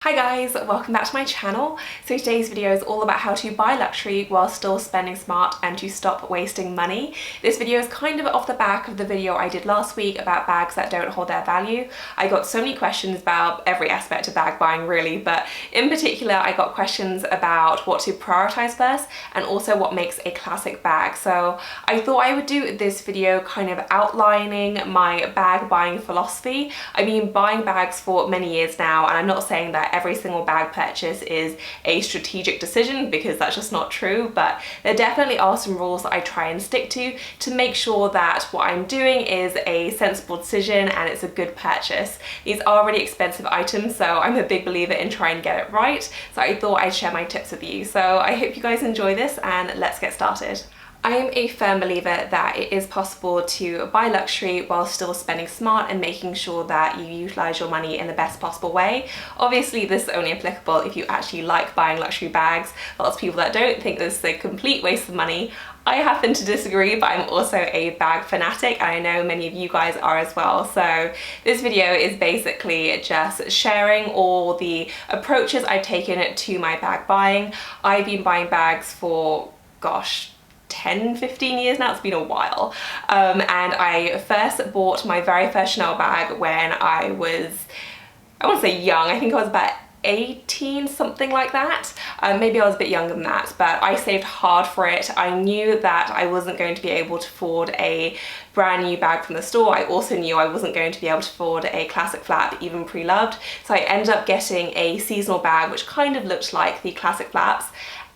Hi guys, welcome back to my channel. So today's video is all about how to buy luxury while still spending smart and to stop wasting money. This video is kind of off the back of the video I did last week about bags that don't hold their value. I got so many questions about every aspect of bag buying really, but in particular I got questions about what to prioritize first and also what makes a classic bag. So I thought I would do this video kind of outlining my bag buying philosophy. I've been buying bags for many years now, and I'm not saying that every single bag purchase is a strategic decision because that's just not true, but there definitely are some rules that I try and stick to make sure that what I'm doing is a sensible decision and it's a good purchase. These are really expensive items, so I'm a big believer in trying to get it right, so I thought I'd share my tips with you. So I hope you guys enjoy this and let's get started. I am a firm believer that it is possible to buy luxury while still spending smart and making sure that you utilize your money in the best possible way. Obviously this is only applicable if you actually like buying luxury bags. Lots of people that don't think this is a complete waste of money. I happen to disagree, but I'm also a bag fanatic and I know many of you guys are as well. So this video is basically just sharing all the approaches I've taken to my bag buying. I've been buying bags for, gosh, 10-15 years now. It's been a while, and I first bought my very first Chanel bag when I was, I want to say young, I think I was about 18, something like that. Maybe I was a bit younger than that, but I saved hard for it. I knew that I wasn't going to be able to afford a brand new bag from the store. I also knew I wasn't going to be able to afford a classic flap, even pre-loved, so I ended up getting a seasonal bag which kind of looked like the classic flaps.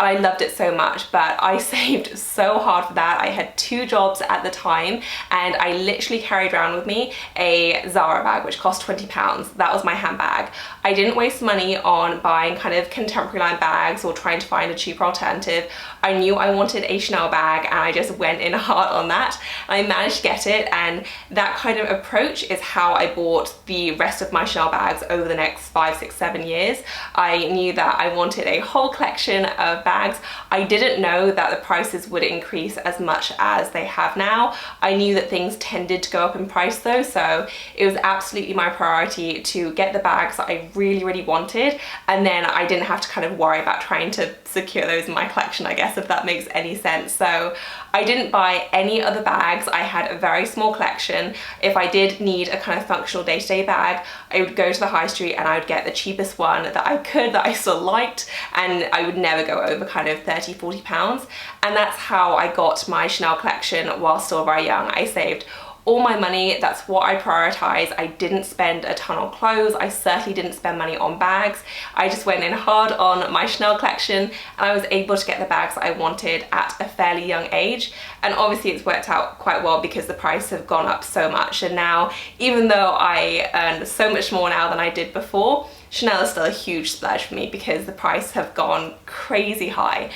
I loved it so much, but I saved so hard for that. I had 2 jobs at the time and I literally carried around with me a Zara bag which cost £20. That was my handbag. I didn't waste money on buying kind of contemporary line bags or trying to find a cheaper alternative. I knew I wanted a Chanel bag and I just went in hard on that. I managed to get it, and that kind of approach is how I bought the rest of my Chanel bags over the next 5, 6, 7 years. I knew that I wanted a whole collection of bags. I didn't know that the prices would increase as much as they have now. I knew that things tended to go up in price though, so it was absolutely my priority to get the bags that I really wanted, and then I didn't have to kind of worry about trying to secure those in my collection, I guess, if that makes any sense. So I didn't buy any other bags. I had a very small collection. If I did need a kind of functional day-to-day bag, I would go to the high street and I would get the cheapest one that I could, that I still liked, and I would never go over kind of £30–40. And that's how I got my Chanel collection while still very young. I saved all my money, that's what I prioritize. I didn't spend a ton on clothes. I certainly didn't spend money on bags. I just went in hard on my Chanel collection and I was able to get the bags that I wanted at a fairly young age. And obviously it's worked out quite well because the price have gone up so much, and now even though I earn so much more now than I did before, Chanel is still a huge splurge for me because the price have gone crazy high.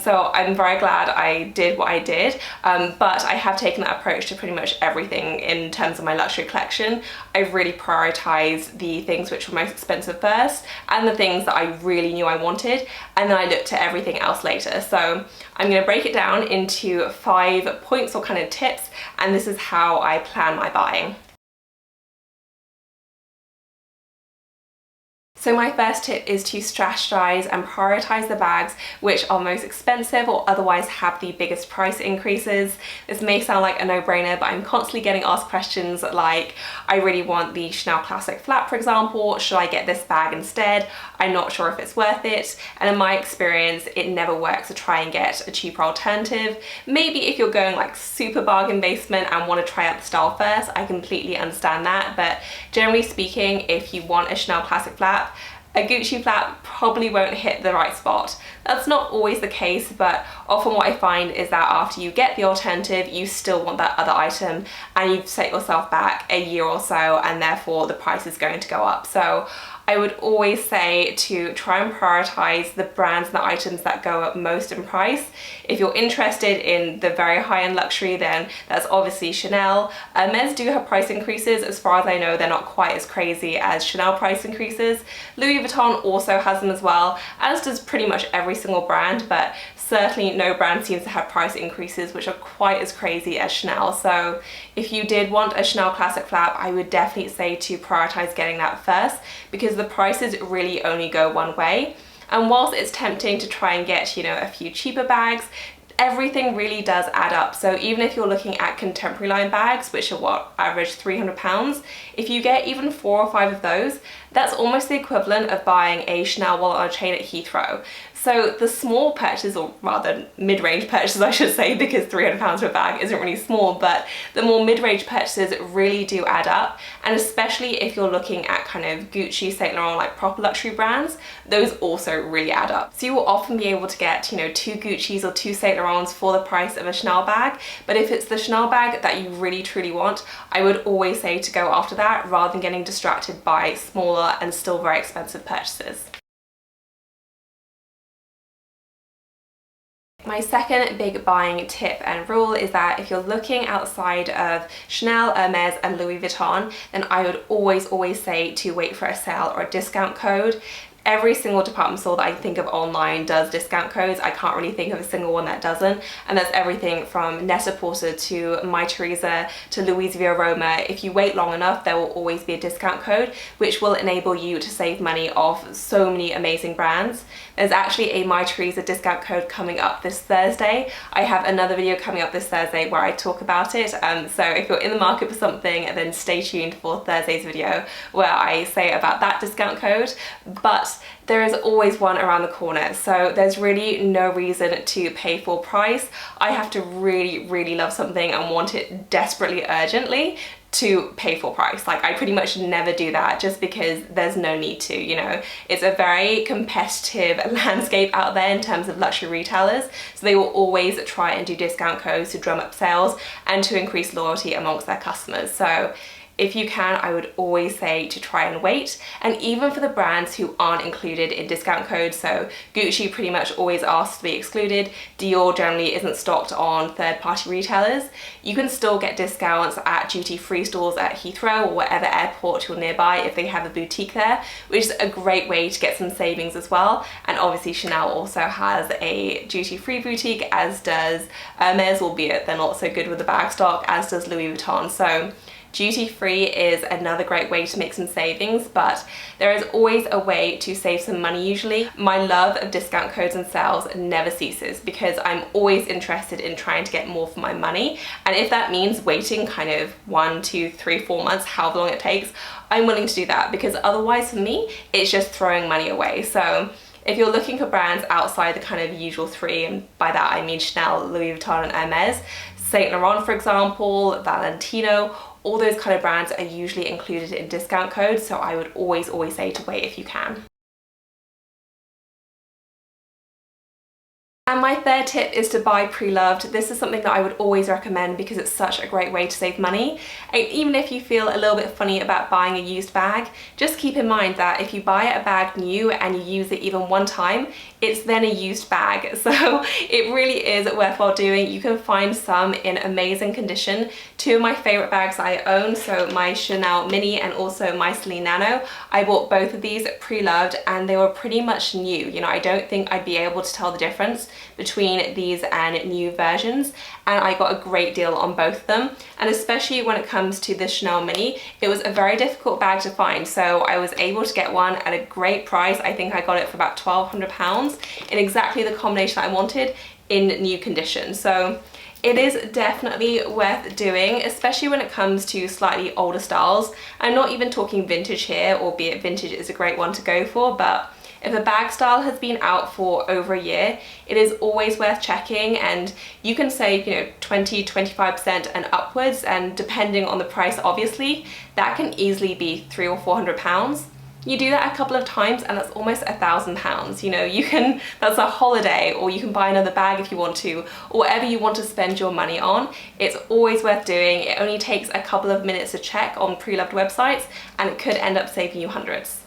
So I'm very glad I did what I did, but I have taken that approach to pretty much everything in terms of my luxury collection. I've really prioritized the things which were most expensive first and the things that I really knew I wanted, and then I looked at everything else later. So I'm going to break it down into 5 points or kind of tips, and this is how I plan my buying. So my first tip is to strategize and prioritize the bags which are most expensive or otherwise have the biggest price increases. This may sound like a no-brainer, but I'm constantly getting asked questions like, I really want the Chanel Classic Flap, for example, should I get this bag instead? I'm not sure if it's worth it. And in my experience, it never works to try and get a cheaper alternative. Maybe if you're going like super bargain basement and want to try out the style first, I completely understand that. But generally speaking, if you want a Chanel Classic Flap, a Gucci flap probably won't hit the right spot. That's not always the case, but often what I find is that after you get the alternative, you still want that other item and you've set yourself back a year or so, and therefore the price is going to go up. So I would always say to try and prioritize the brands and the items that go up most in price. If you're interested in the very high-end luxury, then that's obviously Chanel. Hermes do have price increases. As far as I know, they're not quite as crazy as Chanel price increases. Louis Vuitton also has them as well, as does pretty much every single brand, but certainly no brand seems to have price increases which are quite as crazy as Chanel. So if you did want a Chanel classic flap, I would definitely say to prioritize getting that first, because the prices really only go one way. And whilst it's tempting to try and get, you know, a few cheaper bags, everything really does add up. So even if you're looking at contemporary line bags, which are what, average £300, if you get even 4 or 5 of those, that's almost the equivalent of buying a Chanel wallet on a chain at Heathrow. So the small purchases, or rather mid-range purchases I should say, because £300 per bag isn't really small, but the more mid-range purchases really do add up. And especially if you're looking at kind of Gucci, Saint Laurent, like proper luxury brands, those also really add up. So you will often be able to get, you know, 2 Gucci's or 2 Saint Laurents for the price of a Chanel bag. But if it's the Chanel bag that you really truly want, I would always say to go after that rather than getting distracted by smaller and still very expensive purchases. My second big buying tip and rule is that if you're looking outside of Chanel, Hermes and Louis Vuitton, then I would always say to wait for a sale or a discount code. Every single department store that I think of online does discount codes. I can't really think of a single one that doesn't. And that's everything from Net-a-Porter to My Theresa to Louise Via Roma. If you wait long enough, there will always be a discount code, which will enable you to save money off so many amazing brands. There's actually a My Theresa discount code coming up this Thursday. I have another video coming up this Thursday where I talk about it. So if you're in the market for something, then stay tuned for Thursday's video where I say about that discount code. But there is always one around the corner, so there's really no reason to pay full price. I have to really love something and want it desperately urgently to pay full price. Like, I pretty much never do that just because there's no need to, you know. It's a very competitive landscape out there in terms of luxury retailers, so they will always try and do discount codes to drum up sales and to increase loyalty amongst their customers. So if you can, I would always say to try and wait. And even for the brands who aren't included in discount codes, so Gucci pretty much always asks to be excluded, Dior generally isn't stocked on third-party retailers, you can still get discounts at duty-free stores at Heathrow or whatever airport you're nearby if they have a boutique there, which is a great way to get some savings as well. And obviously Chanel also has a duty-free boutique, as does Hermes, albeit they're not so good with the bag stock, as does Louis Vuitton. So duty-free is another great way to make some savings, but there is always a way to save some money usually. My love of discount codes and sales never ceases because I'm always interested in trying to get more for my money. And if that means waiting kind of 1, 2, 3, 4 months, however long it takes, I'm willing to do that, because otherwise for me, it's just throwing money away. So if you're looking for brands outside the kind of usual 3, and by that I mean Chanel, Louis Vuitton and Hermes, Saint Laurent for example, Valentino, all those kind of brands are usually included in discount codes, so I would always say to wait if you can. And my third tip is to buy pre-loved. This is something that I would always recommend because it's such a great way to save money. And even if you feel a little bit funny about buying a used bag, just keep in mind that if you buy a bag new and you use it even one time, it's then a used bag. So it really is worthwhile doing. You can find some in amazing condition. 2 of my favorite bags I own, so my Chanel Mini and also my Celine Nano, I bought both of these pre-loved and they were pretty much new. You know, I don't think I'd be able to tell the difference between these and new versions, and I got a great deal on both of them. And especially when it comes to the Chanel Mini, it was a very difficult bag to find, so I was able to get one at a great price. I think I got it for about £1,200 in exactly the combination I wanted in new condition. So it is definitely worth doing, especially when it comes to slightly older styles. I'm not even talking vintage here, albeit vintage is a great one to go for, but if a bag style has been out for over a year, it is always worth checking, and you can save, you know, 20–25% and upwards, and depending on the price obviously, that can easily be £300 or £400. You do that a couple of times and that's almost £1,000. You know, you can, that's a holiday, or you can buy another bag if you want to, or whatever you want to spend your money on. It's always worth doing. It only takes a couple of minutes to check on pre-loved websites and it could end up saving you hundreds.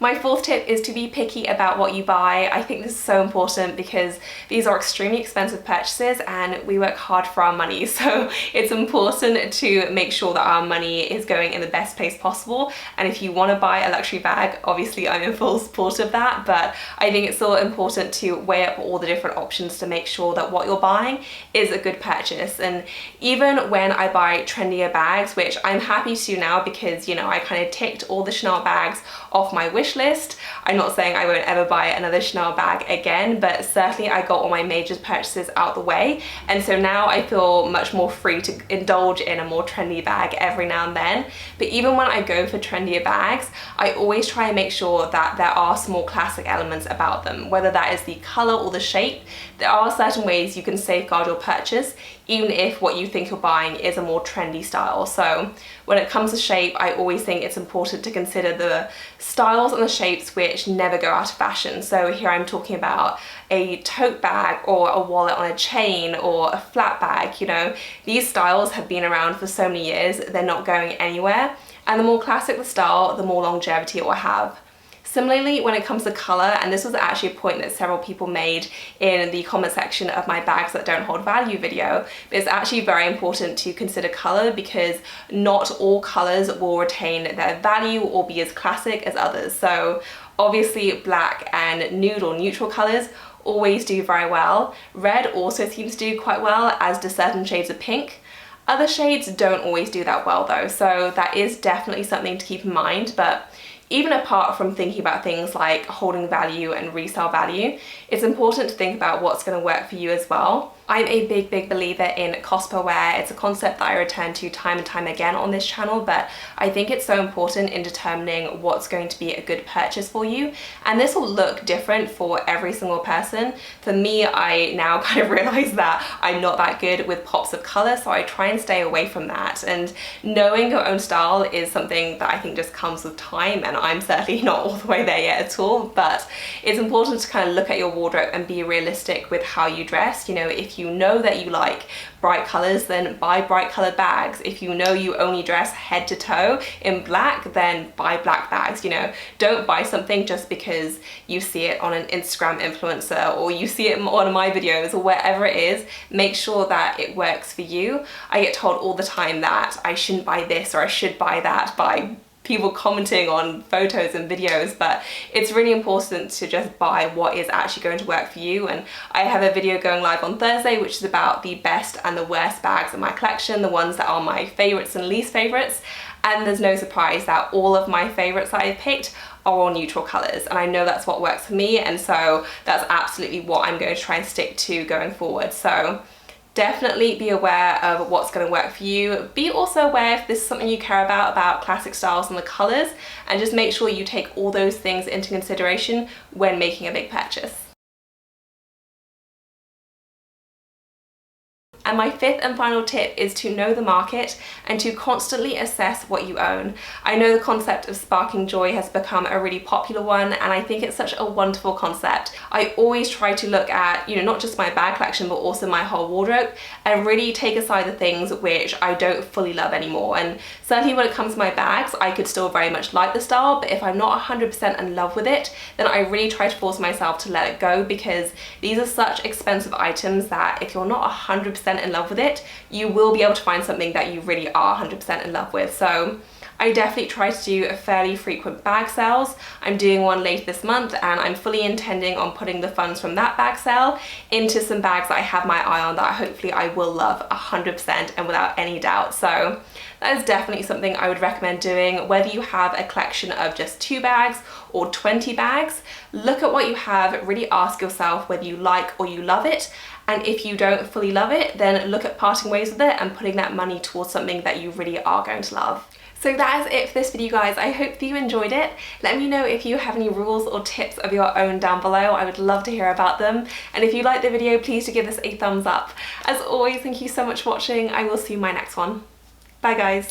My fourth tip is to be picky about what you buy. I think this is so important because these are extremely expensive purchases and we work hard for our money. So it's important to make sure that our money is going in the best place possible. And if you want to buy a luxury bag, obviously I'm in full support of that, but I think it's still important to weigh up all the different options to make sure that what you're buying is a good purchase. And even when I buy trendier bags, which I'm happy to now because, you know, I kind of ticked all the Chanel bags off my wish list. I'm not saying I won't ever buy another Chanel bag again, but certainly I got all my major purchases out the way, and so now I feel much more free to indulge in a more trendy bag every now and then. But even when I go for trendier bags, I always try and make sure that there are some more classic elements about them, whether that is the color or the shape. There are certain ways you can safeguard your purchase even if what you think you're buying is a more trendy style. So when it comes to shape, I always think it's important to consider the styles and the shapes which never go out of fashion. So here I'm talking about a tote bag or a wallet on a chain or a flat bag. You know, these styles have been around for so many years, they're not going anywhere. And the more classic the style, the more longevity it will have. Similarly, when it comes to color, and this was actually a point that several people made in the comment section of my bags that don't hold value video, but it's actually very important to consider color because not all colors will retain their value or be as classic as others. So obviously black and nude or neutral colors always do very well. Red also seems to do quite well, as do certain shades of pink. Other shades don't always do that well though, so that is definitely something to keep in mind. But even apart from thinking about things like holding value and resale value, it's important to think about what's going to work for you as well. I'm a big believer in cost per wear. It's a concept that I return to time and time again on this channel, but I think it's so important in determining what's going to be a good purchase for you. And this will look different for every single person. For me, I now kind of realize that I'm not that good with pops of color, so I try and stay away from that. And knowing your own style is something that I think just comes with time, and I'm certainly not all the way there yet at all, but it's important to kind of look at your wardrobe and be realistic with how you dress. You know, if you know that you like bright colors, then buy bright colored bags. If you know you only dress head to toe in black, then buy black bags. You know, don't buy something just because you see it on an Instagram influencer or you see it in one of my videos or wherever it is. Make sure that it works for you. I get told all the time that I shouldn't buy this or I should buy that by people commenting on photos and videos, but it's really important to just buy what is actually going to work for you. And I have a video going live on Thursday which is about the best and the worst bags in my collection, the ones that are my favorites and least favorites, and there's no surprise that all of my favorites that I've picked are all neutral colors, and I know that's what works for me, and so that's absolutely what I'm going to try and stick to going forward. So definitely be aware of what's going to work for you. Be also aware if this is something you care about classic styles and the colors, and just make sure you take all those things into consideration when making a big purchase. And my fifth and final tip is to know the market and to constantly assess what you own. I know the concept of sparking joy has become a really popular one, and I think it's such a wonderful concept. I always try to look at, you know, not just my bag collection, but also my whole wardrobe, and really take aside the things which I don't fully love anymore. And certainly when it comes to my bags, I could still very much like the style, but if I'm not 100% in love with it, then I really try to force myself to let it go, because these are such expensive items that if you're not 100% in love with it, you will be able to find something that you really are 100% in love with. So I definitely try to do fairly frequent bag sales. I'm doing one later this month, and I'm fully intending on putting the funds from that bag sale into some bags that I have my eye on that hopefully I will love 100% and without any doubt. So that is definitely something I would recommend doing. Whether you have a collection of just 2 bags or 20 bags, look at what you have, really ask yourself whether you like or you love it, and if you don't fully love it, then look at parting ways with it and putting that money towards something that you really are going to love. So that is it for this video, guys. I hope that you enjoyed it. Let me know if you have any rules or tips of your own down below. I would love to hear about them. And if you liked the video, please do give this a thumbs up. As always, thank you so much for watching. I will see you in my next one. Bye, guys.